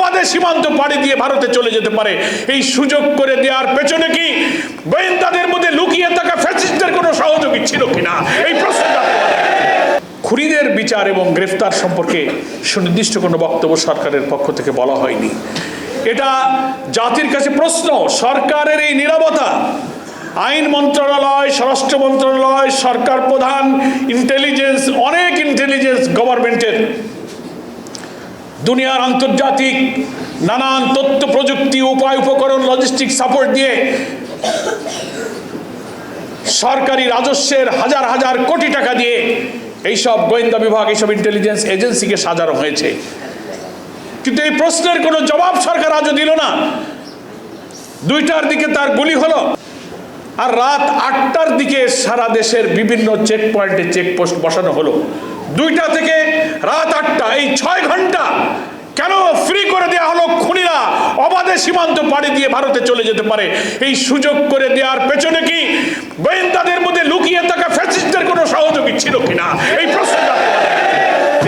অবাধে সীমান্ত পাড়ি দিয়ে ভারতে চলে যেতে পারে, এই সুযোগ করে দেওয়ার পেছনে কি গোয়েন্দাদের মধ্যে লুকিয়ে থাকা ফ্যাসিস্টদের কোনো সহযোগী ছিল কিনা, এই প্রশ্নটা। খুনিদের বিচার এবং গ্রেফতার সম্পর্কে সুনির্দিষ্ট কোনো বক্তব্য সরকারের পক্ষ থেকে বলা হয়নি। এটা জাতির কাছে প্রশ্ন। সরকারের এই নীরবতা, আইন মন্ত্রণালয়, স্বরাষ্ট্র মন্ত্রণালয়, সরকার প্রধান, ইন্টেলিজেন্স, অনেক ইন্টেলিজেন্স গভর্নমেন্টের দুনিয়ার আন্তর্জাতিক নানান তথ্য প্রযুক্তি উপায় উপকরণ লজিস্টিক সাপোর্ট দিয়ে সরকারি রাজস্বের হাজার হাজার কোটি টাকা দিয়ে এইসব গোয়েন্দা বিভাগ, এইসব ইন্টেলিজেন্স এজেন্সিকে সাজানো হয়েছে, কিন্তু এই প্রশ্নের কোনো জবাব সরকার আজও দিল না। 2টার দিকে তার গুলি হলো, আর রাত 8টার দিকে সারা দেশের বিভিন্ন চেক পয়েন্টে চেকপোস্ট বসানো হলো। 2টা থেকে রাত 8টা, এই 6 ঘন্টা কেন ফ্রি করে দেওয়া হলো? খুনিরা অবাধে সীমান্ত পাড়ি দিয়ে ভারতে চলে যেতে পারে, এই সুযোগ করে দেওয়ার পেছনে কি গোয়েন্দাদের মধ্যে লুকিয়ে থাকা ফ্যাসিস্টদের কোনো সহযোগী ছিল কিনা, এই প্রশ্নটা।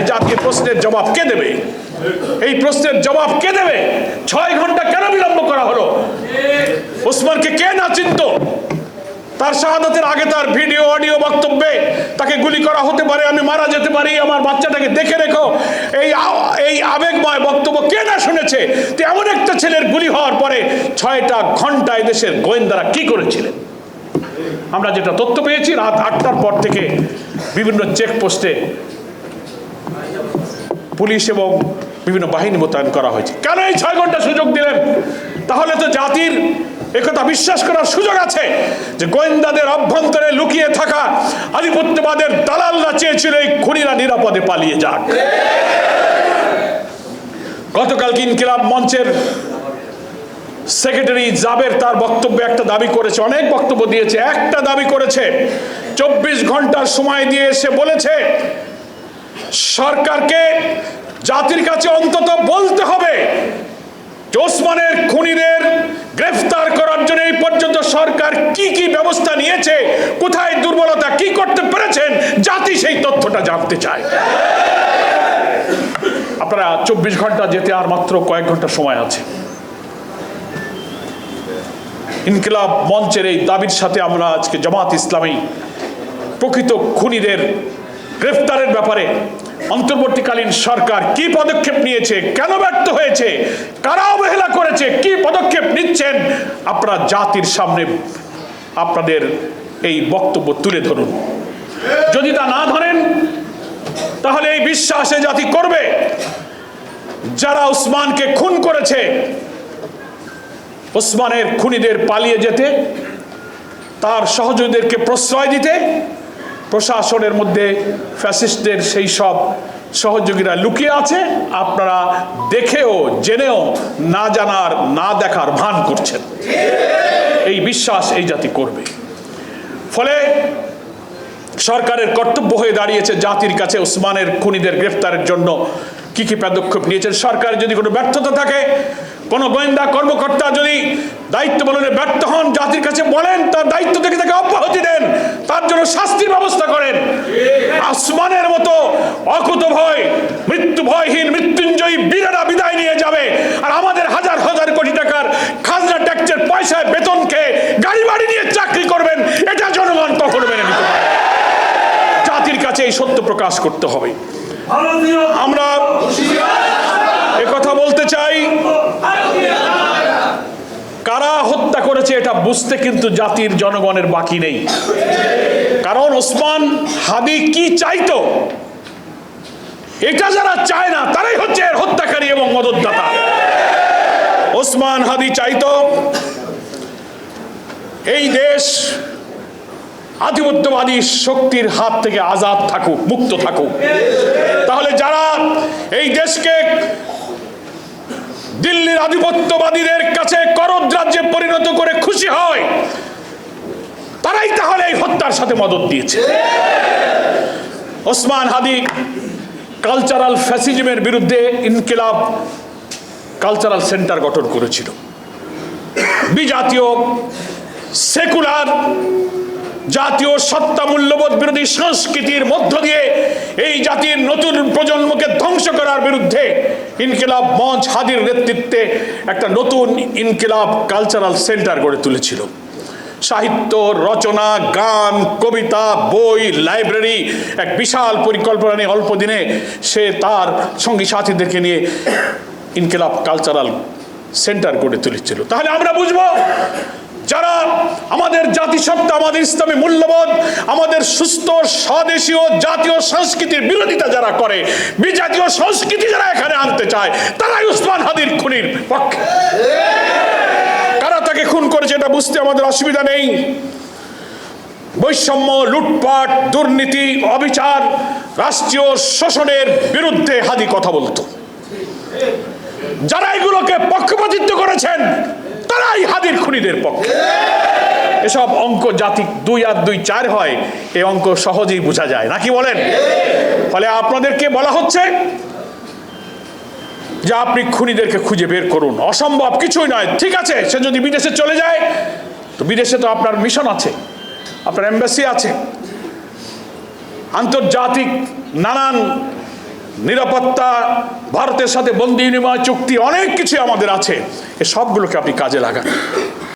জাতীয় প্রশ্নের জবাব কে দেবে? এই প্রশ্নের জবাব কে দেবে? 6 ঘন্টা কেন বিলম্ব করা হলো? ওসমানকে কে না চিনত? তার শাহাদাতের আগে তার ভিডিও অডিও বক্তব্যে তাকে গুলি করা হতে পারে, আমি মারা যেতে পারি, আমার বাচ্চাটাকে দেখে রেখো, এই আবেগময় বক্তব্য কে না শুনেছে? তো এমন একটা ছেলের গুলি হওয়ার পরে 6টা ঘন্টায় দেশের গোয়েন্দারা কি করেছিলেন? আমরা যেটা তথ্য পেয়েছি, রাত 8টার পর থেকে বিভিন্ন চেকপোস্টে পুলিশ এবং বিভিন্ন বাহিনী মোতায়েন করা হয়েছে। কেন এই 6 ঘন্টা সুযোগ দিলেন? তাহলে তো জাতির একথা বিশ্বাস করার সুযোগ আছে যে গোয়েন্দাদের অভ্যন্তরে লুকিয়ে থাকা আধিপত্যবাদের দালালরা চেয়েছিল এই খুনিরা নিরাপদে পালিয়ে যাক। গতকালকে ইনকিলাব মঞ্চের সেক্রেটারি জাবের তার বক্তব্যে একটা দাবি করেছে, অনেক বক্তব্য দিয়েছে, একটা দাবি করেছে, 24 ঘন্টার সময় দিয়ে এসে বলেছে সরকারকে জাতির কাছে অন্তত বলতে হবে ওসমানের খুনিদের গ্রেফতার করার জন্য এই পর্যন্ত সরকার কি কি ব্যবস্থা নিয়েছে, কোথায় দুর্বলতা, কি করতে পেরেছেন, জাতি সেই তথ্যটা জানতে চায়। আপনারা 24 ঘন্টা যেতে আর মাত্র কয়েক ঘন্টা সময় আছে। ইনকিলাব মঞ্চের এই দাবির সাথে আমরা আজকে জামাত ইসলামী প্রকৃত খুনিদের গ্রেফতারের ব্যাপারে অন্তর্বর্তীকালীন সরকার কি পদক্ষেপ নিয়েছে, কেন ব্যর্থ হয়েছে, কারা অবহেলা করেছে, কি পদক্ষেপ নিচ্ছেন, আপনারা জাতির সামনে আপনাদের এই বক্তব্য তুলে ধরুন। যদি তা না ধরেন তাহলে এই বিশ্বাসে জাতি করবে যারা ওসমানকে খুন করেছে, ওসমানের খুনিদের পালিয়ে যেতে, তার সহযোগীদেরকে প্রশ্রয় দিতে প্রশাসনের মধ্যে ফ্যাসিস্টদের সেই সব সহযোগীরা লুকিয়ে আছে, আপনারা দেখেও জেনেও না জানার না দেখার ভান করছেন। এই বিশ্বাস এই জাতি করবে। ফলে সরকারের কর্তব্য হয়ে দাঁড়িয়েছে জাতির কাছে ওসমানের খুনিদের গ্রেফতারের জন্য কি কি পদক্ষেপ নিয়েছেন। সরকার যদি কোনো ব্যর্থতা থাকে, কোনো গোয়েন্দা কর্মকর্তা যদি দায়িত্ব পালনে ব্যর্থ হন, জাতির কাছে বলেন, তার দায়িত্ব থেকে তাকে অব্যাহতি দেন, তার জন্য শাস্তির ব্যবস্থা করেন। ওসমানের মতো অকুতভয় মৃত্যু ভয়হীন মৃত্যুঞ্জয়ী বীরেরা বিদায় নিয়ে যাবে, আর আমাদের হাজার হাজার কোটি টাকার খাজনা ট্যাক্সের পয়সায় বেতন খেয়ে গাড়ি বাড়ি নিয়ে চাকরি করবেন, এটা জনগণ কখনো মেনে নিতে পারে। জাতির কাছে এই সত্য প্রকাশ করতে হবে। আমরা একথা বলতে চাই, কারা হত্যা করেছে এটা বুঝতে কিন্তু জাতির জনগণের বাকি নেই। কারণ ওসমান হাদি কি চাইতো, এটা যারা চায় না তারাই হচ্ছে এর হত্যাকারী এবং মদতদাতা। ওসমান হাদি চাইতো এই দেশ আধিপত্যবাদী শক্তির হাত থেকে আজাদ থাকুক, মুক্ত থাকুক। তাহলে যারা এই দেশকে দিল্লির আধিপত্যবাদীদের কাছে করদ রাজ্যে পরিণত করে খুশি হয়, তারাই তাহলে এই হত্যার সাথে মদত দিয়েছে। ওসমান হাদি কালচারাল ফ্যাসিজমের বিরুদ্ধে ইনকিলাব কালচারাল সেন্টার গঠন করেছিল। বিজাতীয় সেকুলার জাতীয় সত্তা মূল্যবোধ বিরোধী সংস্কৃতির মধ্য দিয়ে এই জাতির নতুন প্রজন্মকে ধ্বংস করার বিরুদ্ধে ইনকিলাব মঞ্চ হাদির নেতৃত্বে একটা নতুন ইনকিলাব কালচারাল সেন্টার গড়ে তুলেছিল। সাহিত্য রচনা, গান, কবিতা, বই, লাইব্রেরি, এক বিশাল পরিকল্পনা নিয়ে অল্প দিনে সে তার সঙ্গী সাথীদেরকে নিয়ে ইনকিলাব কালচারাল সেন্টার গড়ে তুলেছিল। তাহলে আমরা বুঝবো, যারা আমাদের জাতিসত্তা, আমাদের ইসলামী মূল্যবোধ, আমাদের সুস্থ স্বদেশীয় জাতীয় সংস্কৃতির বিরোধিতা যারা করে, বিজাতীয় সংস্কৃতি যারা এখানে আনতে চায়, তারাই উসমান হাদির খুনির পক্ষে। কারা তাকে খুন করেছে এটা বুঝতে আমাদের অসুবিধা নেই। বৈষম্য, লুটপাট, দুর্নীতি, অবিচার, রাষ্ট্রীয় শোষণের বিরুদ্ধে হাদি কথা বলতো। যারা এগুলোকে পক্ষপাতিত্ব করেছেন তারাই হাদির খুনিদের পক্ষে। এসব অঙ্ক জাতি 2 আর 2 4 হয়, এই অঙ্ক সহজেই বোঝা যায়, নাকি বলেন? ফলে আপনাদেরকে বলা হচ্ছে যে আপনি খুনিদেরকে খুঁজে বের করুন। অসম্ভব কিছুই নয়। ঠিক আছে, সে যদি বিদেশে চলে যায়, তো বিদেশে তো আপনার মিশন আছে, আপনার এম্বাসি আছে, আন্তর্জাতিক নানান নিরাপত্তা, ভারতের সাথে বন্দি বিনিময় চুক্তি, অনেক কিছু আমাদের আছে। এই সবগুলোকে আপনি কাজে লাগান।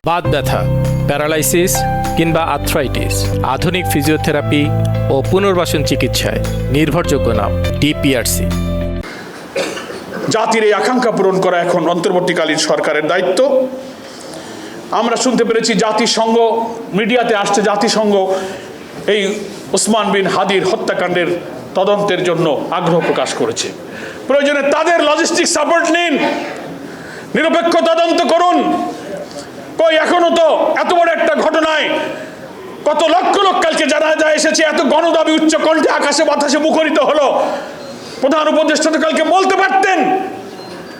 বাত ব্যথা, প্যারালাইসিস কিংবা আর্থ্রাইটিস, আধুনিক ফিজিওথেরাপি ও পুনর্বাসন চিকিৎসায় নির্ভরযোগ্য নাম ডিপিআরসি। জাতির এই আকাঙ্ক্ষা পূরণ করা এখন অন্তর্বর্তীকালীন সরকারের দায়িত্ব। আমরা শুনতে পেরেছি জাতিসংঘ, মিডিয়াতে আসছে, জাতিসংঘ এই ওসমান বিন হাদির হত্যাকাণ্ডের তদন্তের জন্য আগ্রহ প্রকাশ করেছে। প্রয়োজনে তাদের লজিস্টিক সাপোর্ট নিন, নিরপেক্ষ তদন্ত করুন। কই এখনো তো এত বড় একটা ঘটনায় কত লক্ষ লোক কালকে জানাজা এসেছে, এত গণদাবি উচ্চ কণ্ঠে আকাশে বাতাসে মুখরিত হলো। প্রধান উপদেষ্টা তো কালকে বলতে পারতেন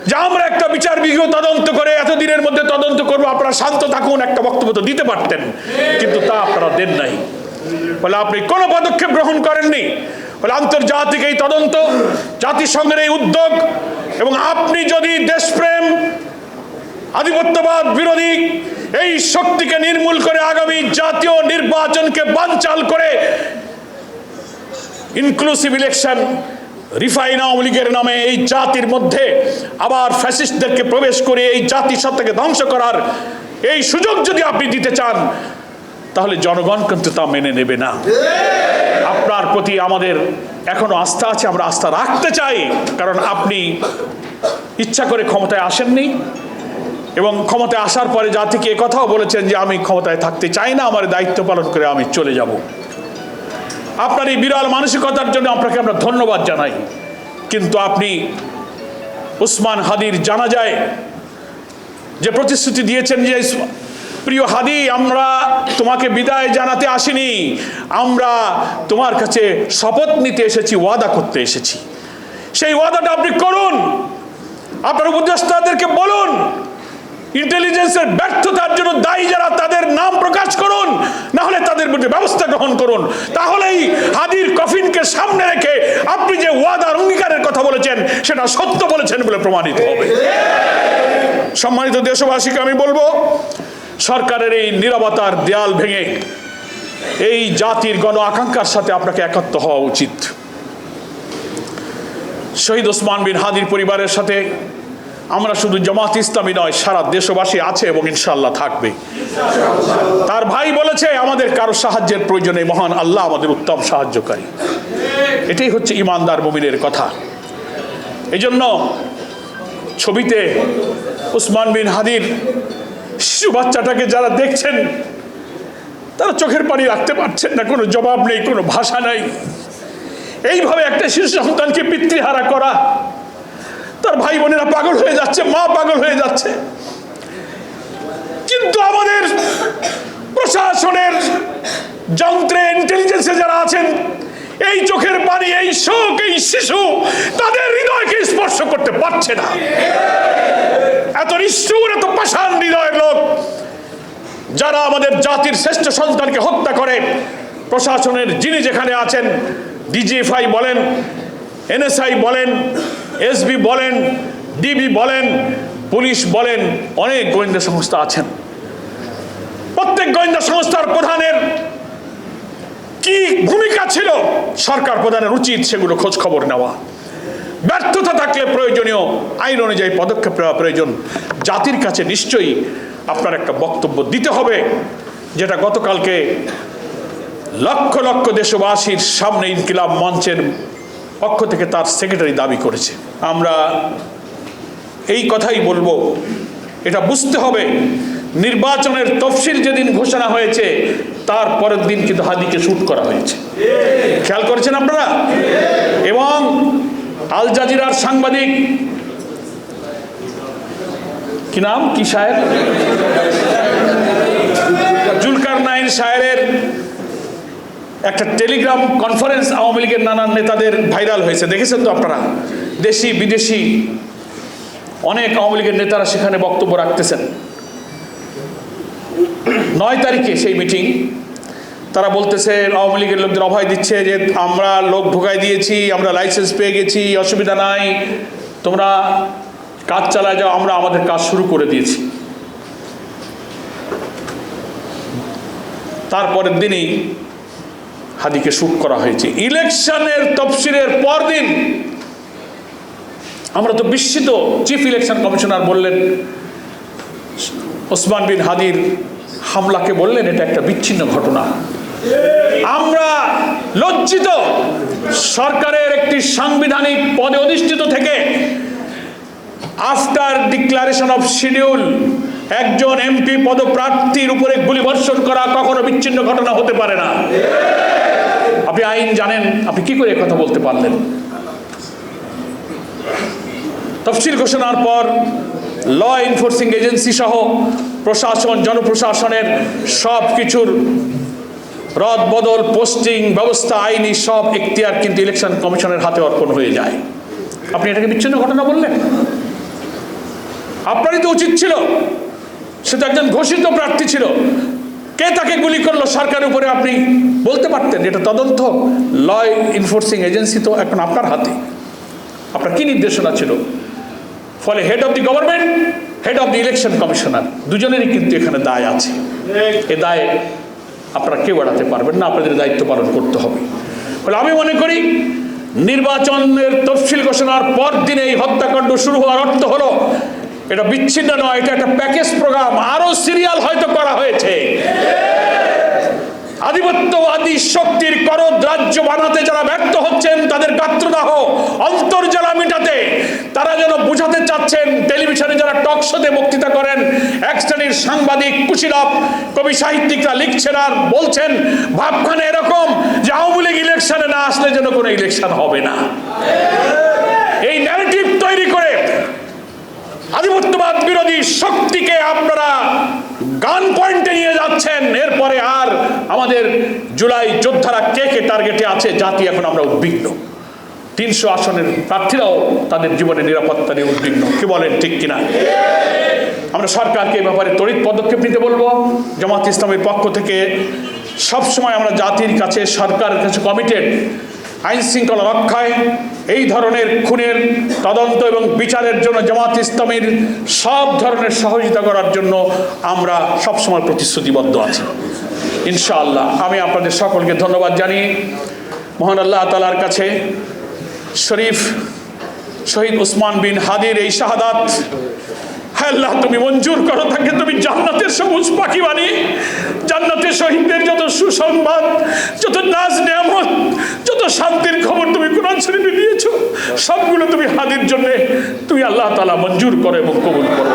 যে আমরা একটা বিচার বিভাগীয় তদন্ত করে এতদিনের মধ্যে তদন্ত করবো, আপনারা শান্ত থাকুন, একটা বক্তব্য তো দিতে পারতেন, কিন্তু তা আপনারা দেন নাই। বলে আপনি কোনো পদক্ষেপ গ্রহণ করেননি। বলে আন্তর্জাতিক এই তদন্ত, জাতিসংঘের এই উদ্যোগ, এবং আপনি যদি দেশপ্রেম, আধিপত্যবাদ বিরোধী এই শক্তিকে নির্মূল করে আগামী জাতীয় নির্বাচনকে বানচাল করে ইনক্লুসিভ ইলেকশন, রিফাইন আওয়ামী লীগের নামে এই জাতির মধ্যে আবার ফ্যাসিস্টদেরকে প্রবেশ করে এই জাতির সত্তাকে ধ্বংস করার এই সুযোগ যদি আপনি দিতে চান, তাহলে জনগণ কিন্তু তা মেনে নেবে না। আপনার প্রতি আমাদের এখনো আস্থা আছে, আমরা আস্থা রাখতে চাই, কারণ আপনি ইচ্ছা করে ক্ষমতায় আসেননি, এবং ক্ষমতায় আসার পরে জাতিকে কথাও বলেছেন যে আমি ক্ষমতায় থাকতে চাই না, আমার দায়িত্ব পালন করে আমি চলে যাব। আপনার এই বিরল মানসিকতার জন্য আপনাকে আমরা ধন্যবাদ জানাই। কিন্তু আপনি ওসমান হাদির জানাজায় যে প্রতিশ্রুতি দিয়েছেন যে প্রিয় হাদি, আমরা তোমাকে বিদায় জানাতে আসিনি, আমরা তোমার কাছে শপথ নিতে এসেছি, ওয়াদা করতে এসেছি, সেই ওয়াদাটা আপনি করুন। আপনার উপদেষ্টাদেরকে বলুন, ইন্টেলিজেন্সের ব্যর্থতার জন্য দায়ী যারা তাদের নাম প্রকাশ করুন, না হলে তাদের বিরুদ্ধে ব্যবস্থা গ্রহণ করুন। তাহলেই হাদির কফিনকে সামনে রেখে আপনি যে ওয়াদার অঙ্গীকারের কথা বলেছেন সেটা সত্য বলেছেন বলে প্রমাণিত হবে। সম্মানিত দেশবাসীকে আমি বলবো, সরকারের এই নীরবতার দেয়াল ভেঙে এই জাতির গণ আকাঙ্ক্ষার সাথে আপনাকে একাত্ম হওয়া উচিত। শহীদ ওসমান বিন হাদির পরিবারের সাথে আমরা শুধু জামাত ইসলামী নয়, সারা দেশবাসী আছে এবং ইনশাআল্লাহ থাকবে। তার ভাই বলেছে আমাদের কারো সাহায্যের প্রয়োজনে মহান আল্লাহ আমাদের উত্তম সাহায্যকারী। এটাই হচ্ছে ইমানদার মুমিনের কথা। এজন্য ছবিতে ওসমান বিন হাদির শিশু বাচ্চাটাকে যারা দেখছেন তারা চোখের পানি রাখতে পারছেন না, কোনো জবাব নেই, কোনো ভাষা নাই। এইভাবে একটা শিশু সন্তানকে পিতৃহারা করা, তার ভাই বোনেরা পাগল হয়ে যাচ্ছে, মা পাগল হয়ে যাচ্ছে। কিন্তু আমাদের প্রশাসনের যন্ত্রে, ইন্টেলিজেন্সে যারা আছেন, এই চোখের পানি, এই শোক, এই শিশু তাদের হৃদয়কে স্পর্শ করতে পারছে না। এত নিষ্ঠুর, এত পাষাণ হৃদয়ের লোক যারা আমাদের জাতির শ্রেষ্ঠ সন্তানকে হত্যা করে, প্রশাসনের যিনি যেখানে আছেন, ডিজিএফআই বলেন, এনএসআই বলেন, এসবি বলেন, ডিবি বলেন, পুলিশ বলেন, অনেক গোয়েন্দা সংস্থা আছেন। প্রত্যেক গোয়েন্দা সংস্থার প্রধানের কি ভূমিকা ছিল সরকার প্রধানের উচিত সেগুলো খোঁজ খবর নেওয়া। ব্যর্থতা থাকলে প্রয়োজনীয় আইন অনুযায়ী পদক্ষেপ নেওয়া প্রয়োজন। জাতির কাছে নিশ্চয়ই আপনার একটা বক্তব্য দিতে হবে, যেটা গতকালকে লক্ষ লক্ষ দেশবাসীর সামনে ইনকিলাব মঞ্চের পক্ষ থেকে তার সেক্রেটারি দাবি করেছে। আমরা এই কথাই বলবো, এটা বুঝতে হবে নির্বাচনের তফসিল যেদিন ঘোষণা হয়েছে তার পরের দিন কিন্তু হাদিকে শুট করা হয়েছে, খেয়াল করেছেন আপনারা? এবং আল জাজিরার সাংবাদিক কি নাম, কি সাহেব, জুলকারনাইন সাহেবের একটা টেলিগ্রাম কনফারেন্স আওয়ামী লীগের নানান নেতাদের ভাইরাল হয়েছে, দেখেছেন তো আপনারা? দেশি বিদেশি অনেক আওয়ামী লীগের নেতারা সেখানে বক্তব্য রাখতেছেন। 9 তারিখে সেই মিটিং, তারা বলতেছে আওয়ামী লীগের লোকদের অভয় দিচ্ছে যে আমরা লোক ঢোকাই দিয়েছি, আমরা লাইসেন্স পেয়ে গেছি, অসুবিধা নাই, তোমরা কাজ চালায় যাও, আমরা আমাদের কাজ শুরু করে দিয়েছি। তারপরের দিনই হাদিকে শুট করা হয়েছে। ইলেকশনের তফসিলের পরদিন আমরা তো বিস্মিত। চিফ ইলেকশন কমিশনার বললেন, ওসমান বিন হাদির হামলাকে বললেন এটা একটা বিচ্ছিন্ন ঘটনা। আমরা লজ্জিত, সরকারের একটি সাংবিধানিক পদে অধিষ্ঠিত থেকে আফটার ডিক্লারেশন অফ শিডিউল একজন এমপি পদপ্রার্থীর উপরে গুলিবর্ষণ করা কখনো বিচ্ছিন্ন ঘটনা হতে পারে না। আপনি আইন জানেন, আপনি কি করে কথা বলতে পারলেন? তফসিল ঘোষণার পর ল এনফোর্সিং এজেন্সি সহ প্রশাসন, জনপ্রশাসনের সব কিছুর রদ বদল, পোস্টিং ব্যবস্থা, আইনি সব এখতিয়ার কিন্তু ইলেকশন কমিশনের হাতে অর্পণ হয়ে যায়। আপনি এটাকে বিচ্ছিন্ন ঘটনা বললেন? আপনারই তো উচিত ছিল, সে তো একজন ঘোষিত প্রার্থী ছিল, কে তাকে গুলি করলো সরকারের উপরে আপনি বলতে পারতেন। এটা তদন্ত, ল এনফোর্সিং এজেন্সি তো এখন আপনার হাতে। আপনার কি নির্দেশনা ছিল? ফলে head of the government, head of the election commissioner দুজনেরই কিন্তু এখানে দায় আছে। এ দায় আপনারা কেউ এড়াতে পারবেন না, আপনাদের দায়িত্ব পালন করতে হবে। ফলে আমি মনে করি নির্বাচনের তফসিল ঘোষণার পর দিনে এই হত্যাকাণ্ড শুরু হওয়ার অর্থ হলো এটা বিচ্ছিন্ন নয়, এটা একটা প্যাকেজ প্রোগ্রাম, আরো সিরিয়াল হয়তো করা হয়েছে। আধিপত্যবাদী শক্তির করদ রাজ্য বানাতে যারা ব্যর্থ হচ্ছেন, তাদের গাত্রদাহ অন্তর্জলা মিটাতে তারা যেন বুঝাতে চাচ্ছেন, টেলিভিশনে যারা টক শোতে বক্তৃতা করেন, এক শ্রেণীর সাংবাদিক, কুশীলব, কবি সাহিত্যিকরা লিখছেন আর বলছেন ভাবখানে এরকম যে আওয়ামী লীগ ইলেকশনে না আসলে যেন কোনো ইলেকশন হবে না। এই ন্যারেটিভ তৈরি করে আধিপত্যবাদ বিরোধী শক্তিকে আপনারা গান পয়েন্টে নিয়ে যাচ্ছেন। এরপরে আর আমাদের জুলাই যোদ্ধারা কে কে টার্গেটে আছে জাতি এখন আমরা উদ্বিগ্ন। 300 আসনের প্রার্থীরাও তাদের জীবনের নিরাপত্তা নিয়ে উদ্বিগ্ন। কি বলেন, ঠিক কিনা? আমরা সরকারকে এ ব্যাপারে তড়িৎ পদক্ষেপ নিতে বলবো। জামাত ইসলামের পক্ষ থেকে সবসময় আমরা জাতির কাছে, সরকারের কাছে কমিটেড আইন শৃঙ্খলা রক্ষায়, এই ধরনের খুনের তদন্ত এবং বিচারের জন্য জামাত ইসলামীর সব ধরনের সহযোগিতা করার জন্য আমরা সবসময় প্রতিশ্রুতিবদ্ধ আছি ইনশাআল্লাহ। আমি আপনাদের সকলকে ধন্যবাদ জানিয়ে মহান আল্লাহ তাআলার কাছে শরীফ শহীদ ওসমান বিন হাদির এই শাহাদাত, আল্লাহ তুমি মঞ্জুর করো, তাকে তুমি জান্নাতের সবুজ পাখি বানিয়ে, জান্নাতের শহীদদের যত সুসংবাদ, যত নাজ নেয়ামত, যত শান্তির খবর তুমি কোরআন শরীফে দিয়েছো, সবগুলো তুমি হাদির জন্য তুমি আল্লাহ তাআলা মঞ্জুর করো এবং কবুল করো।